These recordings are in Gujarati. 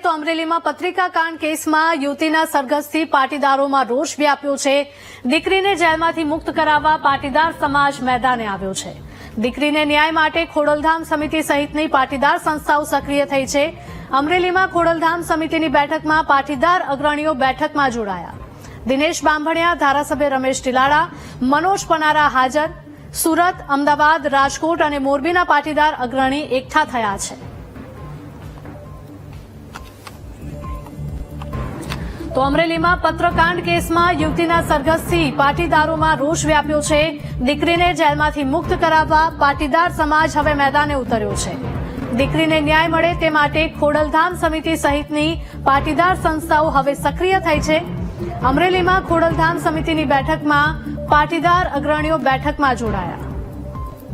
તો અમરેલીમાં પત્રિકા કાંડ કેસમાં યુવતીના સરઘસથી પાટીદારોમાં રોષ વ્યાપ્યો છે। દીકરીને જેલમાંથી મુક્ત કરાવવા પાટીદાર સમાજ મેદાને આવ્યો છે। દીકરીને ન્યાય માટે ખોડલધામ સમિતિ સહિતની પાટીદાર સંસ્થાઓ સક્રિય થઈ છે। અમરેલીમાં ખોડલધામ સમિતિની બેઠકમાં પાટીદાર અગ્રણીઓ બેઠકમાં જોડાયા। દિનેશ બાંભણિયા, ધારાસભ્ય રમેશ ટીલાળા, મનોજ પનારા હાજર। સુરત, અમદાવાદ, રાજકોટ અને મોરબીના પાટીદાર અગ્રણી એકઠા થયા છે। તો અમરેલીમાં પત્રકાંડ કેસમાં યુવતીના સરઘસથી પાટીદારોમાં રોષ વ્યાપ્યો છે। દીકરીને જેલમાંથી મુક્ત કરાવવા પાટીદાર સમાજ હવે મેદાને ઉતર્યો છે। દીકરીને ન્યાય મળે તે માટે ખોડલધામ સમિતિ સહિતની પાટીદાર સંસ્થાઓ હવે સક્રિય થઈ છે। અમરેલીમાં ખોડલધામ સમિતિની બેઠકમાં પાટીદાર અગ્રણીઓ બેઠકમાં જોડાયા।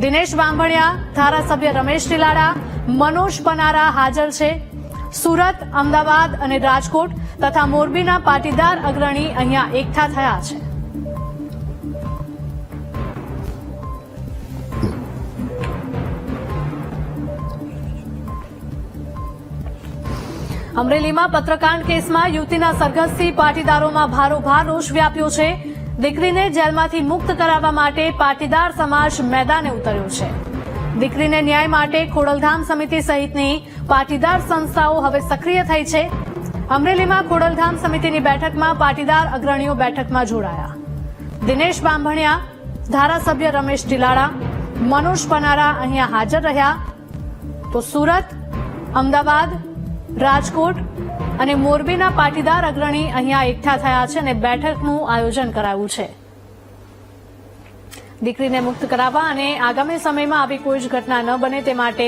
દિનેશ બાંભણિયા, ધારાસભ્ય રમેશ ટીલાળા, મનોજ પનારા હાજર છે। સુરત, અમદાવાદ અને રાજકોટ તથા મોરબીના પાટીદાર અગ્રણી અહીંયા એકઠા થયા છે। અમરેલીમાં પત્રકાંડ કેસમાં યુવતીના સરઘસથી પાટીદારોમાં ભારોભાર રોષ વ્યાપ્યો છે। દીકરીને જેલમાંથી મુક્ત કરાવવા માટે પાટીદાર સમાજ મેદાને ઉતર્યો છે। દીકરીને ન્યાય માટે ખોડલધામ સમિતિ સહિતની પાટીદાર સંસ્થાઓ હવે સક્રિય થઈ છે। અમરેલીમાં ખોડલધામ સમિતિની બેઠકમાં પાટીદાર અગ્રણીઓ બેઠકમાં જોડાયા। દિનેશ બાંભણિયા, ધારાસભ્ય રમેશ ટીલાળા, મનોજ પનારા અહીંયા હાજર રહ્યા। તો સુરત, અમદાવાદ, રાજકોટ અને મોરબીના પાટીદાર અગ્રણી અહીંયા એકઠા થયા છે અને બેઠકનું આયોજન કરાયું છે। દીકરીને મુક્ત કરાવવા અને આગામી સમયમાં આવી કોઈ જ ઘટના ન બને તે માટે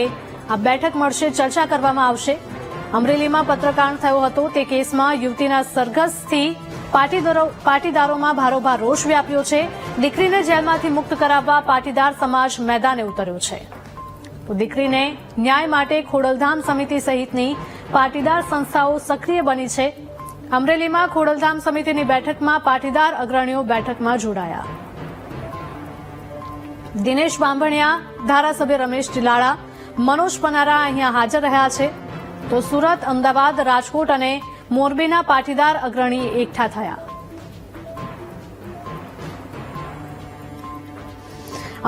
આ બેઠક મળશે, ચર્ચા કરવામાં આવશે। અમરેલીમાં પત્રકાંડ થયો હતો તે કેસમાં યુવતીના સરઘસથી પાટીદારોમાં ભારોભાર રોષ વ્યાપ્યો છે। દીકરીને જેલમાંથી મુક્ત કરાવવા પાટીદાર સમાજ મેદાને ઉતર્યો છે। તો દીકરીને ન્યાય માટે ખોડલધામ સમિતિ સહિતની પાટીદાર સંસ્થાઓ સક્રિય બની છે। અમરેલીમાં ખોડલધામ સમિતિની બેઠકમાં પાટીદાર અગ્રણીઓ બેઠકમાં જોડાયા। દિનેશ બાંભણિયા, ધારાસભ્ય રમેશ ટીલાળા, મનોજ પનારા અહીંયા હાજર રહ્યા છે। તો સુરત, અમદાવાદ, રાજકોટ અને મોરબીના પાટીદાર અગ્રણી એકઠા થયા।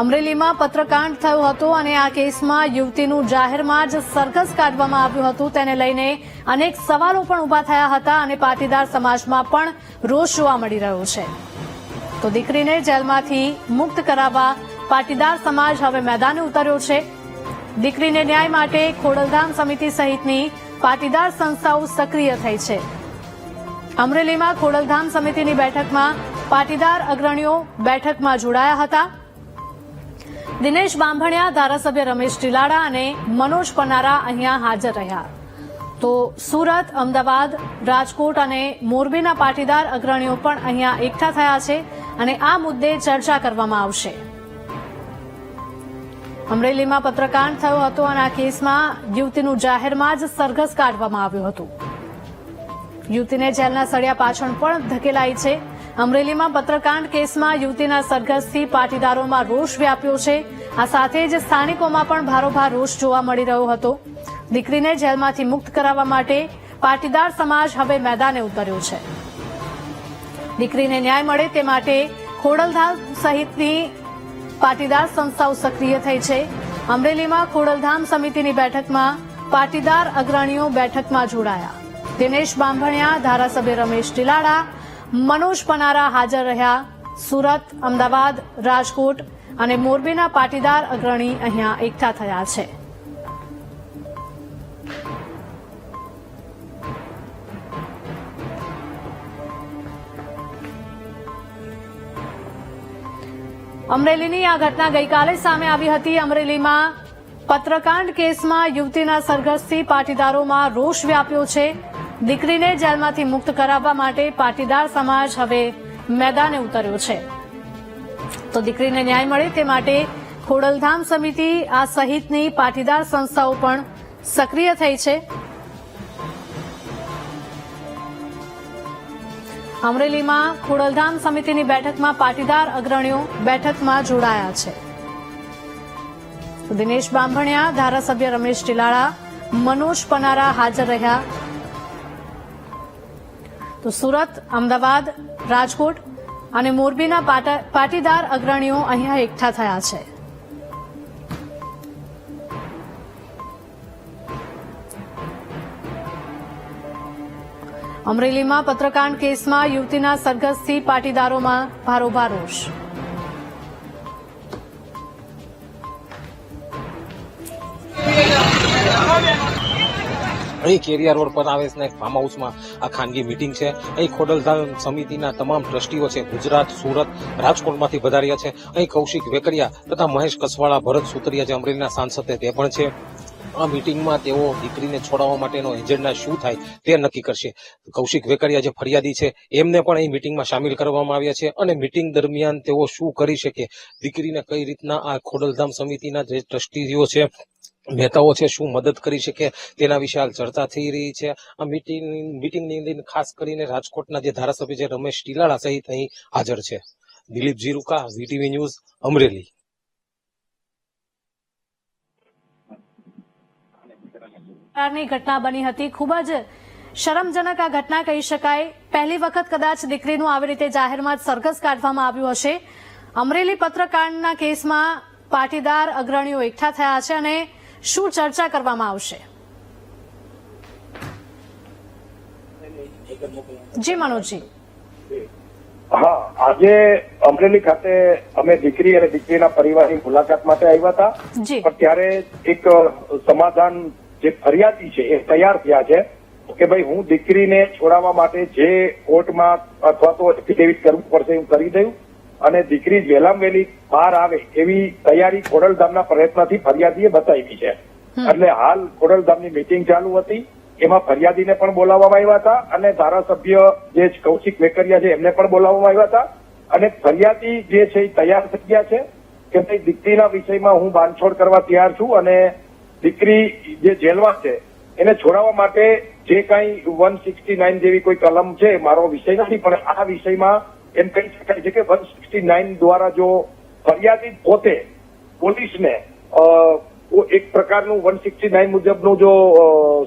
અમરેલીમાં પત્રકાંડ થયો હતો અને આ કેસમાં યુવતીનું જાહેરમાં જ સરઘસ કાઢવામાં આવ્યું હતું। તેને લઈને અનેક સવાલો પણ ઉભા થયા હતા અને પાટીદાર સમાજમાં પણ રોષ જોવા મળી રહ્યો છે। તો દીકરીને જેલમાંથી મુક્ત કરાવવા પાટીદાર સમાજ હવે મેદાને ઉતર્યો છે। દીકરીને ન્યાય માટે ખોડલધામ સમિતિ સહિતની પાટીદાર સંસ્થાઓ સક્રિય થઈ છે। અમરેલીમાં ખોડલધામ સમિતિની બેઠકમાં પાટીદાર અગ્રણીઓ બેઠકમાં જોડાયા હતા। દિનેશ બાંભણિયા, ધારાસભ્ય રમેશ ટીલાળા અને મનોજ પનારા અહીંયા હાજર રહ્યા। તો સુરત, અમદાવાદ, રાજકોટ અને મોરબીના પાટીદાર અગ્રણીઓ પણ અહીંયા એકઠા થયા છે અને આ મુદ્દે ચર્ચા કરવામાં આવશે। અમરેલીમાં પત્રકાંડ થયો હતો અને આ કેસમાં યુવતીનું જાહેરમાં જ સરઘસ કાઢવામાં આવ્યું હતું। યુવતીને જેલના સળિયા પાછળ પણ ધકેલાઈ છે। અમરેલીમાં પત્રકાંડ કેસમાં યુવતીના સરઘસથી પાટીદારોમાં રોષ વ્યાપ્યો છે। આ સાથે જ સ્થાનિકોમાં પણ ભારોભાર રોષ જોવા મળી રહ્યો હતો। દીકરીને જેલમાંથી મુક્ત કરાવવા માટે પાટીદાર સમાજ હવે મેદાને ઉતર્યો છે। દીકરીને ન્યાય મળે તે માટે ખોડલધામ સહિતની પાટીદાર સંસ્થાઓ સક્રિય થઈ છે। અમરેલીમાં ખોડલધામ સમિતિની બેઠકમાં પાટીદાર અગ્રણીઓ બેઠકમાં જોડાયા। દિનેશ બાંભણિયા, ધારાસભ્ય રમેશ ટીલાળા, મનોજ પનારા હાજર રહ્યા। સુરત, અમદાવાદ, રાજકોટ અને મોરબીના પાટીદાર અગ્રણી અહીંયા એકઠા થયા છે। અમરેલીની આ ઘટના ગઈકાલે સામે આવી હતી। અમરેલીમાં પત્રકાંડ કેસમાં યુવતીના સરઘસથી પાટીદારોમાં રોષ વ્યાપ્યો છે। દીકરીને જેલમાંથી મુક્ત કરાવવા માટે પાટીદાર સમાજ હવે મેદાને ઉતર્યો છે। તો દીકરીને ન્યાય મળે તે માટે ખોડલધામ સમિતિ આ સહિતની પાટીદાર સંસ્થાઓ પણ સક્રિય થઈ છે। અમરેલીમાં ખોડલધામ સમિતિની બેઠકમાં પાટીદાર અગ્રણીઓ બેઠકમાં જોડાયા છે। દિનેશ બાંભણિયા, ધારાસભ્ય રમેશ ટીલાળા, મનોજ પનારા હાજર રહ્યા। તો સુરત, અમદાવાદ, રાજકોટ અને મોરબીના પાટીદાર અગ્રણીઓ અહીંયા એકઠા થયા છે. અમરેલીમાં પત્રકાંડ કેસમાં યુવતીના સરઘસથી પાટીદારોમાં ભારોભાર રોષ. અહીં કેરિયા રોડ પર આવેલા એક ફાર્મ હાઉસમાં આ ખાનગી મીટિંગ છે. અહીં ખોડલધામ સમિતિના તમામ ટ્રસ્ટીઓ છે, ગુજરાત, સુરત, રાજકોટમાંથી વધાર્યા છે. અહીં કૌશિક વેકરિયા તથા મહેશ કસવાળા, ભરત સુતરિયા જે અમરેલીના સાંસદ તે પણ છે. આ મીટિંગમાં તેઓ દીકરીને છોડાવવા માટેનો એજન્ડા શું થાય તે નક્કી કરશે. કૌશિક વેકરિયા જે ફરિયાદી છે એમને પણ અહીં મીટિંગમાં સામેલ કરવામાં આવ્યા છે અને મીટિંગ દરમિયાન તેઓ શું કરી શકે, દીકરીને કઈ રીતના આ ખોડલધામ સમિતિના જે ટ્રસ્ટીઓ છે, નેતાઓ છે, શું મદદ કરી શકે તેના વિશે હાલ ચર્ચા થઈ રહી છે. આ મીટિંગની અંદર ખાસ કરીને રાજકોટના જે ધારાસભ્ય છે રમેશ ટીલાળા સહિત અહીં હાજર છે. Dilip Jiruka, VTV news, Amreli. ઘટના બની હતી. ખૂબ જ શરમજનક આ ઘટના કહી શકાય. પહેલી વખત કદાચ દીકરીનું આવી રીતે જાહેરમાં જ સરઘસ કાઢવામાં આવ્યું હશે. અમરેલી પત્રકાંડના કેસમાં પાટીદાર અગ્રણીઓ એકઠા થયા છે અને શું ચર્ચા કરવામાં આવશે? જી મનોજજી. હા, આજે અમરેલી ખાતે અમે દીકરી અને દીકરીના પરિવારની મુલાકાત માટે આવ્યા હતા. પણ ત્યારે એક સમાધાન જે ફરિયાદી છે એ તૈયાર થયા છે કે ભાઈ હું દીકરીને છોડાવવા માટે જે કોર્ટમાં અથવા તો એફિડેવિટ કરવું પડશે હું કરી દઉં અને દીકરી વહેલામાં વહેલી બહાર આવે એવી તૈયારી ખોડલધામના પ્રયત્નથી ફરિયાદીએ બતાવી છે. એટલે હાલ ખોડલધામની મીટિંગ ચાલુ હતી, એમાં ફરિયાદીને પણ બોલાવવામાં આવ્યા હતા અને ધારાસભ્ય જે કૌશિક વેકરિયા છે એમને પણ બોલાવવામાં આવ્યા હતા અને ફરિયાદી જે છે એ તૈયાર થઈ ગયા છે કે ભાઈ દીકરીના વિષયમાં હું બાંધછોડ કરવા તૈયાર છું અને દીકરી જે જેલમાં છે એને છોડાવવા માટે જે કઈ 169 જેવી કોઈ કલમ છે, મારો વિષય નથી પણ આ વિષયમાં એમ કહી શકાય છે કે 169 દ્વારા જો ફરિયાદી પોતે પોલીસને એક પ્રકારનું 169 મુજબનું જો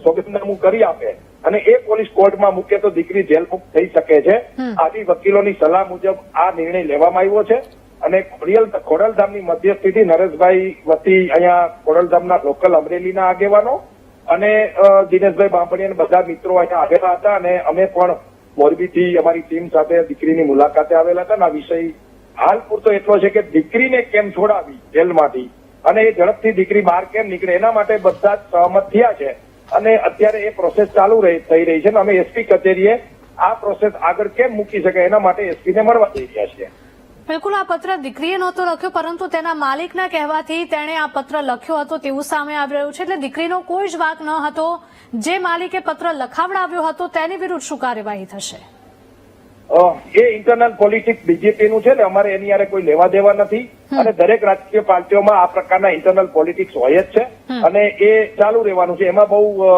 સોગંદનામું કરી આપે અને એ પોલીસ કોર્ટમાં મૂકે તો દીકરી જેલ મુક્ત થઈ શકે છે. આવી વકીલોની સલાહ મુજબ આ નિર્ણય લેવામાં આવ્યો છે અને ખોડલધામની મધ્યસ્થીથી નરેશભાઈ વતી અહીંયા ખોડલધામના લોકલ અમરેલીના આગેવાનો અને દિનેશભાઈ બાંભણિયા બધા મિત્રો અહીંયા આવેલા હતા અને અમે પણ મોરબીથી અમારી ટીમ સાથે દીકરીની મુલાકાતે આવેલા હતા. આ વિષય હાલ પૂરતો એટલો છે કે દીકરીને કેમ છોડાવી જેલમાંથી અને એ ઝડપથી દીકરી બહાર કેમ નીકળે એના માટે બધા જ સહમત થયા છે અને અત્યારે એ પ્રોસેસ ચાલુ થઈ રહી છે અને અમે એસપી કચેરીએ આ પ્રોસેસ આગળ કેમ મૂકી શકે એના માટે એસપીને મળવા જઈ રહ્યા છીએ. બિલકુલ, આ પત્ર દીકરીએ નહોતો લખ્યો પરંતુ તેના માલિકના કહેવાથી તેણે આ પત્ર લખ્યો હતો તેવું સામે આવી રહ્યું છે. એટલે દીકરીનો કોઈ જ વાંક ન હતો. જે માલિકે પત્ર લખાવડાવ્યો હતો તેની વિરુદ્ધ શું કાર્યવાહી થશે? એ ઇન્ટરનલ પોલિટિક્સ બીજેપીનું છે ને, અમારે એની યારે કોઈ લેવા દેવા નથી અને દરેક રાજકીય પાર્ટીઓમાં આ પ્રકારના ઇન્ટરનલ પોલિટિક્સ હોય જ છે અને એ ચાલુ રહેવાનું છે. એમાં બહુ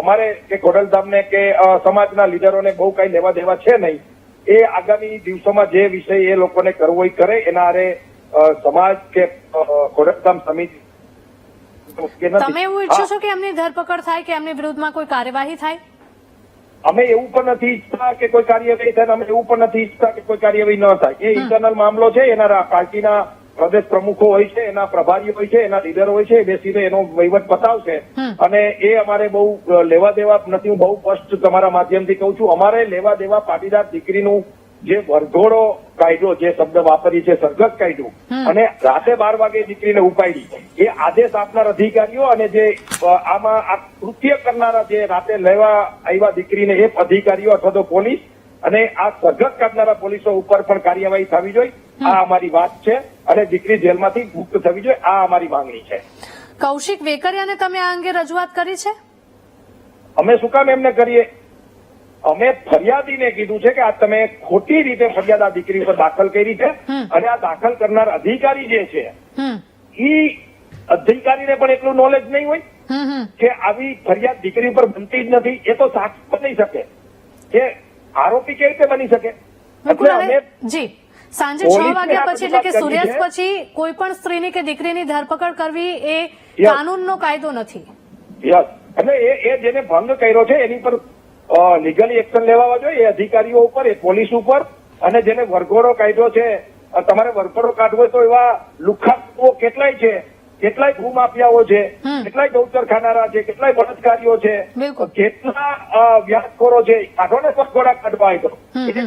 અમારે કે ખોડલધામને કે સમાજના લીડરોને બહુ કઈ લેવા દેવા છે નહીં. એ આગામી દિવસોમાં જે વિષય એ લોકોને કરવો હોય કરે, એના આરે સમાજ કે ખોડલધામ સમિતિ. તમે એવું ઈચ્છો છો કે એમની ધરપકડ થાય કે એમની વિરુદ્ધમાં કોઈ કાર્યવાહી થાય? અમે એવું પણ નથી ઈચ્છતા કે કોઈ કાર્યવાહી થાય, અમે એવું પણ નથી ઈચ્છતા કે કોઈ કાર્યવાહી ન થાય. એ ઇન્ટરનલ મામલો છે, એના પાર્ટીના પ્રદેશ પ્રમુખો હોય છે, એના પ્રભારીઓ હોય છે, એના લીડરો હોય છે, એ બેસીને એનો વહીવટ પતાવશે અને એ અમારે બહુ લેવા દેવા નથી. હું બહુ સ્પષ્ટ તમારા માધ્યમથી કહું છું, અમારે લેવા દેવા પાટીદાર દીકરીનું જે વરઘોડો કાયદો જે શબ્દ વાપરી છે સરઘસ કાઢ્યું અને રાતે 12 વાગે દીકરીને ઉપાડી, એ આદેશ આપનાર અધિકારીઓ અને જે આમાં આ કૃત્ય કરનારા જે રાતે લેવા આવ્યા દીકરીને એ અધિકારીઓ અથવા તો પોલીસ અને આ સરઘસ કાઢનારા પોલીસો ઉપર પણ કાર્યવાહી થવી જોઈએ. આ અમારી વાત છે અને દીકરી જેલમાંથી મુક્ત થવી જોઈએ, આ અમારી માંગણી છે. કૌશિક વેકરિયાને તમે આ અંગે રજૂઆત કરી છે? અમે શું કામ એમને કરીએ? અમે ફરિયાદીને કીધું છે કે આ તમે ખોટી રીતે ફરિયાદ આ દીકરી ઉપર દાખલ કરી છે અને આ દાખલ કરનાર અધિકારી જે છે એ અધિકારીને પણ એટલું નોલેજ નહીં હોય કે આવી ફરિયાદ દીકરી ઉપર બનતી જ નથી. એ તો સાક્ષી બની શકે કે આરોપી કેવી રીતે બની શકે? જી, સાંજે 6 વાગ્યા પછી એટલે કે સૂર્યાસ્ત પછી કોઈ પણ સ્ત્રીની કે દીકરીની ધરપકડ કરવી એ કાનૂનનો કાયદો નથી. યસ, એટલે એ જેને ભંગ કર્યો છે એની પર લીગલી એક્શન લેવા જોઈએ અધિકારીઓ ઉપર, એ પોલીસ ઉપર, અને જેને વરઘોડો કાઢ્યો છે, તમારે વરઘોડો કાઢવો હોય તો એવા લુખ્ખા તત્વો કેટલાય છે, કેટલાય ભૂમાફિયાઓ છે, કેટલાય ગૌચર ખાનારા છે, કેટલાય બળાત્કારીઓ છે, કેટલા વ્યાજખોરો છે, કાઢો ને વરઘોડા કાઢવા હોય તો. એક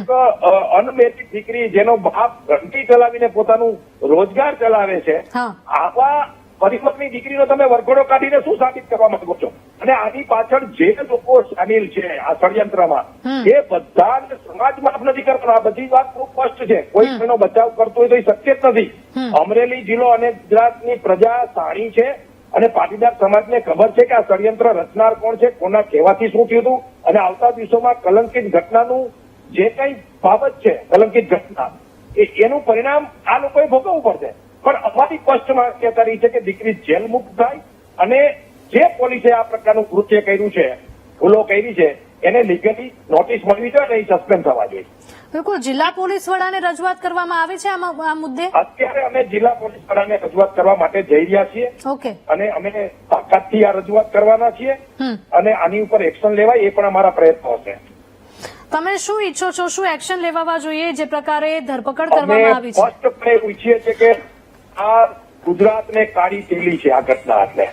અનમેરિડ દીકરી જેનો બાપ ઘંટી ચલાવીને પોતાનું રોજગાર ચલાવે છે, આવા પરિવારની દીકરીનો તમે વરઘોડો કાઢીને શું સાબિત કરવા માંગો છો? અને આની પાછળ જે લોકો સામેલ છે આ ષડયંત્રમાં, એ બધાને સમાજ માફ નથી કરવાનો. આ બધી વાત ખૂબ સ્પષ્ટ છે. કોઈ કોઈનો બચાવ કરતો હોય તો એ શક્ય જ નથી. અમરેલી જિલ્લો અને ગુજરાતની પ્રજા સાણી છે અને પાટીદાર સમાજને ખબર છે કે આ ષડયંત્ર રચનાર કોણ છે, કોના કહેવાથી શું થયું હતું, અને આવતા દિવસોમાં કલંકિત ઘટનાનું જે કઈ બાબત છે, કલંકિત ઘટના, એનું પરિણામ આ લોકોએ ભોગવવું પડશે. પણ અમારી સ્પષ્ટ માન્યતા રહી છે કે દીકરી જેલ મુક્ત થાય અને જે પોલીસે આ પ્રકારનું કૃત્ય કર્યું છે, ભૂલો કરી છે, એને લીગલી નોટિસ મળવી જોઈએ અને એ સસ્પેન્ડ થવા જોઈએ. બિલકુલ. જિલ્લા પોલીસ વડાને રજૂઆત કરવામાં આવી છે આ મુદ્દે? અત્યારે અમે જિલ્લા પોલીસ વડાને રજૂઆત કરવા માટે જઈ રહ્યા છીએ. ઓકે. અને અમે તાકાતથી આ રજૂઆત કરવાના છીએ અને આની ઉપર એક્શન લેવાય એ પણ અમારા પ્રયત્નો હશે. તમે શું ઈચ્છો છો, શું એક્શન લેવા જોઈએ જે પ્રકારે ધરપકડ કરવામાં આવી છે? સ્પષ્ટપણે ઈચ્છીએ છીએ કે આ ગુજરાતને કાળી તેલી છે આ ઘટના. એટલે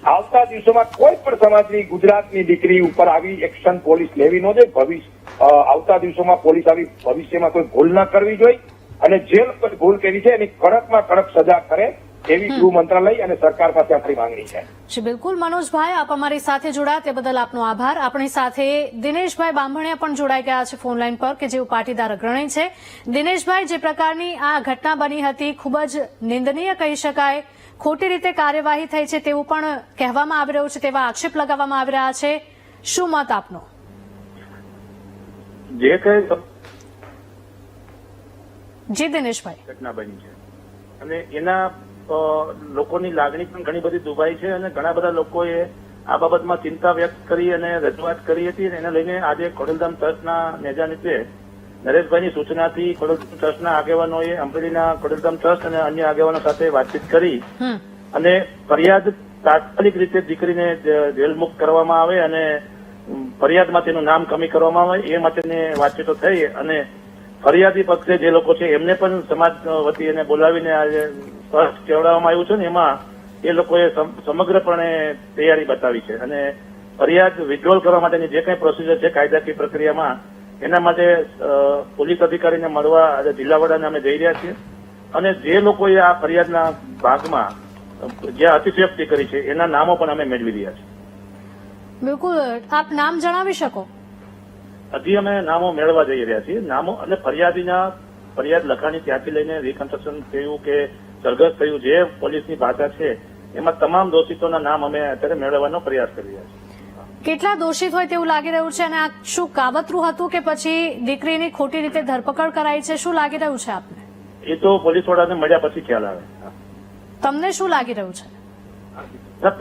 આવતા દિવસોમાં કોઈ પણ સમાજની, ગુજરાતની દીકરી ઉપર આવી એક્શન પોલીસ લેવી ન જોઈએ. આવતા દિવસોમાં પોલીસ આવી ભવિષ્યમાં કોઈ ભૂલ ન કરવી જોઈએ અને જે લોકોએ ભૂલ કરી છે એની કડકમાં કડક સજા કરે એવી ગૃહ મંત્રાલય અને સરકાર પાસે આપણી માંગણી છે. જી બિલકુલ. મનોજભાઈ, આપ અમારી સાથે જોડાયા તે બદલ આપનો આભાર. આપણી સાથે દિનેશભાઈ બાંભણિયા પણ જોડાઈ ગયા છે ફોન લાઈન પર, કે જેઓ પાટીદાર અગ્રણી છે. દિનેશભાઈ, જે પ્રકારની આ ઘટના બની હતી ખૂબ જ નિંદનીય કહી શકાય, ખોટી રીતે કાર્યવાહી થઈ છે તેવું પણ કહેવામાં આવી રહ્યું છે, તેવા આક્ષેપ લગાવવામાં આવી રહ્યા છે. શું મત આપનો? જે કઈ જી દિનેશભાઈ, ઘટના બની છે અને એના લોકોની લાગણી પણ ઘણી બધી દુભાઈ છે અને ઘણા બધા લોકોએ આ બાબતમાં ચિંતા વ્યક્ત કરી અને રજૂઆત કરી હતી. એને લઈને આજે ખોડલધામ ટ્રસ્ટના નેજા નીચે નરેશભાઈની સૂચનાથી ખોડલધામ ટ્રસ્ટના આગેવાનોએ અમરેલીના ખોડલધામ ટ્રસ્ટ અને અન્ય આગેવાનો સાથે વાતચીત કરી અને ફરિયાદ તાત્કાલિક રીતે દીકરીને જેલ મુક્ત કરવામાં આવે અને ફરિયાદમાં તેનું નામ કમી કરવામાં આવે એ માટેની વાતચીતો થઈ અને ફરિયાદી પક્ષે જે લોકો છે એમને પણ સમાજ વતી એને બોલાવીને આજે સ્પષ્ટ કહેવડાવવામાં આવ્યું છે ને એમાં એ લોકોએ સમગ્રપણે તૈયારી બતાવી છે અને ફરિયાદ વિથડ્રોલ કરવા માટેની જે કંઈ પ્રોસિજર છે કાયદાકીય પ્રક્રિયામાં એના માટે પોલીસ અધિકારીને મળવા આજે જિલ્લા વડાને અમે જઈ રહ્યા છીએ અને જે લોકોએ આ ફરિયાદના ભાગમાં જ્યાં અતિશયોક્તિ કરી છે એના નામો પણ અમે મેળવી રહ્યા છીએ. બિલકુલ. આપ નામ જણાવી શકો? હજી અમે નામો મેળવવા જઈ રહ્યા છીએ. નામો અને ફરિયાદ લખાણી ત્યાંથી લઈને રિકન્સ્ટ્રક્શન થયું કે સરઘસ થયું, જે પોલીસની ભાષા છે એમાં તમામ દોષિતોના નામ અમે અત્યારે મેળવવાનો પ્રયાસ કરી રહ્યા છીએ. કેટલા દોષિત હોય તેવું લાગી રહ્યું છે અને આ શું કાવતરું હતું કે પછી દીકરીની ખોટી રીતે ધરપકડ કરાઈ છે? શું લાગી રહ્યું છે આપને? એ તો પોલીસ વડાને મળ્યા પછી ખ્યાલ આવે. તમને શું લાગી રહ્યું છે?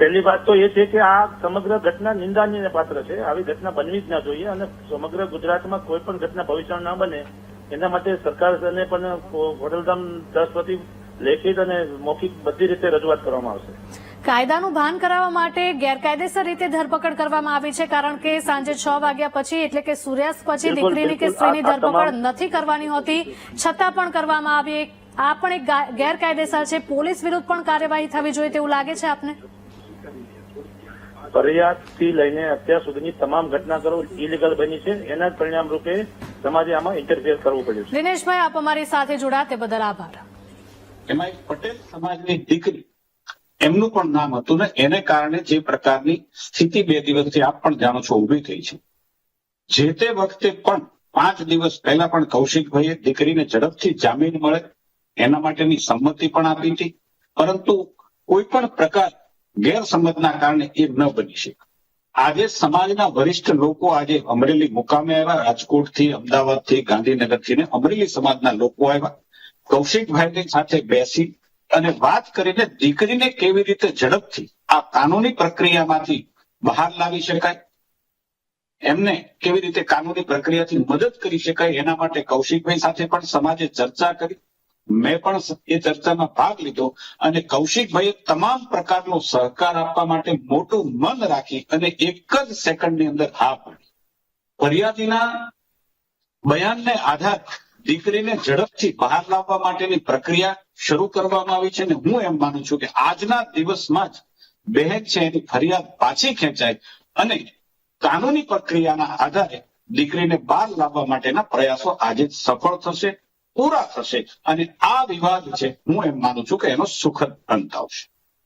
પહેલી વાત તો એ છે કે આ સમગ્ર ઘટના નિંદાનીય પાત્ર છે. આવી ઘટના બનવી જ ના જોઈએ અને સમગ્ર ગુજરાતમાં કોઈ પણ ઘટના ભવિષ્યમાં ના બને એના માટે સરકારને પણ ખોડલધામ ટ્રસ્ટ વતી લેખિત અને મૌખિક બધી રીતે રજૂઆત કરવામાં આવશે. કાયદાનું ભાન કરાવવા માટે ગેરકાયદેસર રીતે ધરપકડ કરવામાં આવી છે, કારણ કે સાંજે 6 વાગ્યા પછી એટલે કે સૂર્યાસ્ત પછી દીકરીની કે સ્ત્રીની ધરપકડ નથી કરવાની હોતી, છતાં પણ કરવામાં આવી. આ પણ એક ગેરકાયદેસર છે. પોલીસ વિરુદ્ધ પણ કાર્યવાહી થવી જોઈએ તેવું લાગે છે આપને? ફરિયાદથી લઈને અત્યાર સુધીની તમામ ઘટનાક્રમો ઇલીગલ બની છે. એના જ પરિણામ રૂપે સમાજે આમાં ઇન્ટરફિયર કરવું પડ્યું છે. દિનેશભાઈ, આપ અમારી સાથે જોડાયા તે બદલ આભાર. એમાં એક પટેલ સમાજની દીકરી એમનું પણ નામ હતું ને એને કારણે જે પ્રકારની સ્થિતિ 2 દિવસથી આપ પણ જાણો છો ઉભી થઈ છે. જે તે વખતે પણ 5 દિવસ પહેલા પણ કૌશિકભાઈએ દીકરીને ઝડપથી જામીન મળે એના માટેની સંમતિ પણ આપી હતી, પરંતુ કોઈ પણ પ્રકાર ગેરસમજના કારણે એ ન બની શકે. આજે સમાજના વરિષ્ઠ લોકો આજે અમરેલી મુકામે આવ્યા, રાજકોટથી, અમદાવાદથી, ગાંધીનગરથી ને અમરેલી સમાજના લોકો આવ્યા. કૌશિકભાઈની સાથે બેસી અને વાત કરીને દીકરીને કેવી રીતે ઝડપથી આ કાનૂની પ્રક્રિયામાંથી બહાર લાવી શકાય, એમને કેવી રીતે કાનૂની પ્રક્રિયાથી મદદ કરી શકાય એના માટે કૌશિકભાઈ સાથે પણ સમાજે ચર્ચા કરી. મેં પણ એ ચર્ચામાં ભાગ લીધો અને કૌશિકભાઈએ તમામ પ્રકારનો સહકાર આપવા માટે મોટું મન રાખી અને એક જ સેકન્ડની અંદર હા પાડી. ફરિયાદીના બયાનને આધારે દીકરીને ઝડપથી બહાર લાવવા માટેની પ્રક્રિયા શરૂ કરવામાં આવી છે અને હું એમ માનું છું કે આજના દિવસમાં જ બહેન છે એની ફરિયાદ પાછી ખેંચાય અને કાનૂની પ્રક્રિયાના આધારે દીકરીને બહાર લાવવા માટેના પ્રયાસો આજે જ સફળ થશે, પૂરા થશે અને આ વિવાદ છે હું એમ માનું છું કે એનો સુખદ અંત આવશે.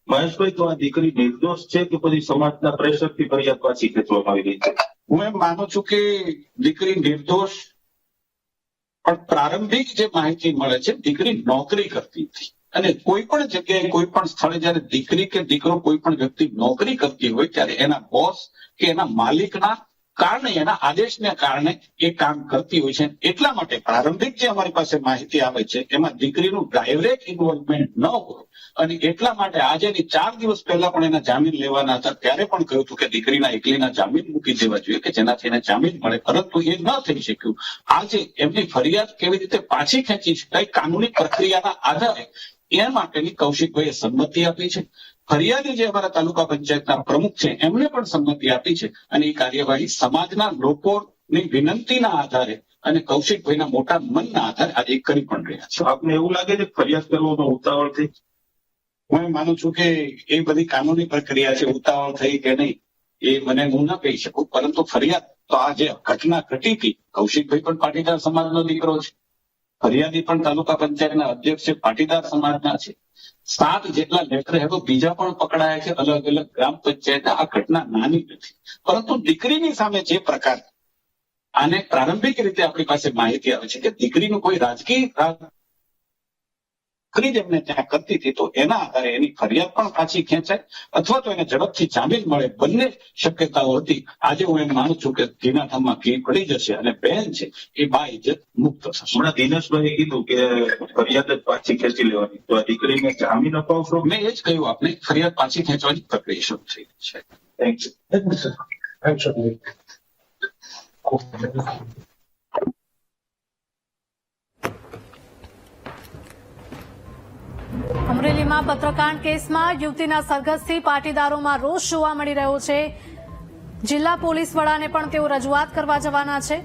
મહેશભાઈ, તો આ દીકરી નિર્દોષ છે કે પછી સમાજના પ્રેશરથી ફરિયાદ પાછી ખેંચવામાં આવી રહી છે? હું એમ માનું છું કે દીકરી નિર્દોષ, પણ પ્રારંભિક જે માહિતી મળે છે દીકરી નોકરી કરતી હતી અને કોઈ પણ જગ્યાએ કોઈ પણ સ્થળે જયારે દીકરી કે દીકરો કોઈ પણ વ્યક્તિ નોકરી કરતી હોય ત્યારે એના બોસ કે એના માલિકના કારણે, એના આદેશને કારણે એ કામ કરતી હોય છે. એટલા માટે પ્રારંભિક જે અમારી પાસે માહિતી આવે છે એમાં દીકરીનું ડાયરેક્ટ ઇન્વોલ્વમેન્ટ ન હોય અને એટલા માટે આજે 4 દિવસ પહેલા પણ એના જામીન લેવાના હતા ત્યારે પણ કહ્યું હતું કે દીકરીના એકલીના જામીન મૂકી દેવા જોઈએ કે જેનાથી એને જામીન મળે, પરંતુ એ ન થઈ શક્યું. આજે એમની ફરિયાદ કેવી રીતે પાછી ખેંચી શકાય કાનૂની પ્રક્રિયાના આધારે એ માટેની કૌશિકભાઈએ સંમતિ આપી છે. ફરિયાદી જે અમારા તાલુકા પંચાયતના પ્રમુખ છે એમને પણ સંમતિ આપી છે અને એ કાર્યવાહી સમાજના લોકોની વિનંતીના આધારે અને કૌશિકભાઈના મોટા મનના આધારે આજે કરી પણ રહ્યા છે. આપને એવું લાગે છે કે ફરિયાદ કરવામાં ઉતાવળ થઈ? હું એમ માનું છું કે એ બધી કાનૂની પ્રક્રિયા છે, ઉતાવળ થઈ કે નહીં એ મને હું ન કહી શકું, પરંતુ ફરિયાદ તો આ જે ઘટના ઘટી હતી, કૌશિકભાઈ પણ પાટીદાર સમાજનો દીકરો છે, ફરિયાદી પણ તાલુકા પંચાયતના અધ્યક્ષ છે, પાટીદાર સમાજના છે. 7 જેટલા લેટર હેડો બીજા પણ પકડાયા છે અલગ અલગ ગ્રામ પંચાયતના. આ ઘટના નાની નથી, પરંતુ દીકરીની સામે જે પ્રકાર આને પ્રારંભિક રીતે આપણી પાસે માહિતી આવે છે કે દીકરીનું કોઈ રાજકીય જેમને ત્યાં કરતી હતી તો એના આધારે એની ફરિયાદ પણ પાછી ખેંચાય અથવા તો એને ઝડપથી જામીન મળે, બંને શક્યતાઓ હતી. આજે હું એમ માનું છું કે ઘીના ઠામમાં ઘી પડી જશે અને બહેન છે એ બાઇજ્જત મુક્ત થશે. હમણાં દિનેશભાઈએ કીધું કે ફરિયાદ જ પાછી ખેંચી લેવાની, તો આ દીકરીને જામીન અપાવશો? મેં એ જ કહ્યું આપને, ફરિયાદ પાછી ખેંચવાની પ્રક્રિયા શરૂ થઈ છે. Thank you. અમરેલીમાં પત્રકાંડ કેસમાં યુવતીના સરઘસથી પાટીદારોમાં રોષ જોવા મળી રહ્યો છે. જિલ્લા પોલીસ વડાને પણ તેઓ રજૂઆત કરવા જવાના છે.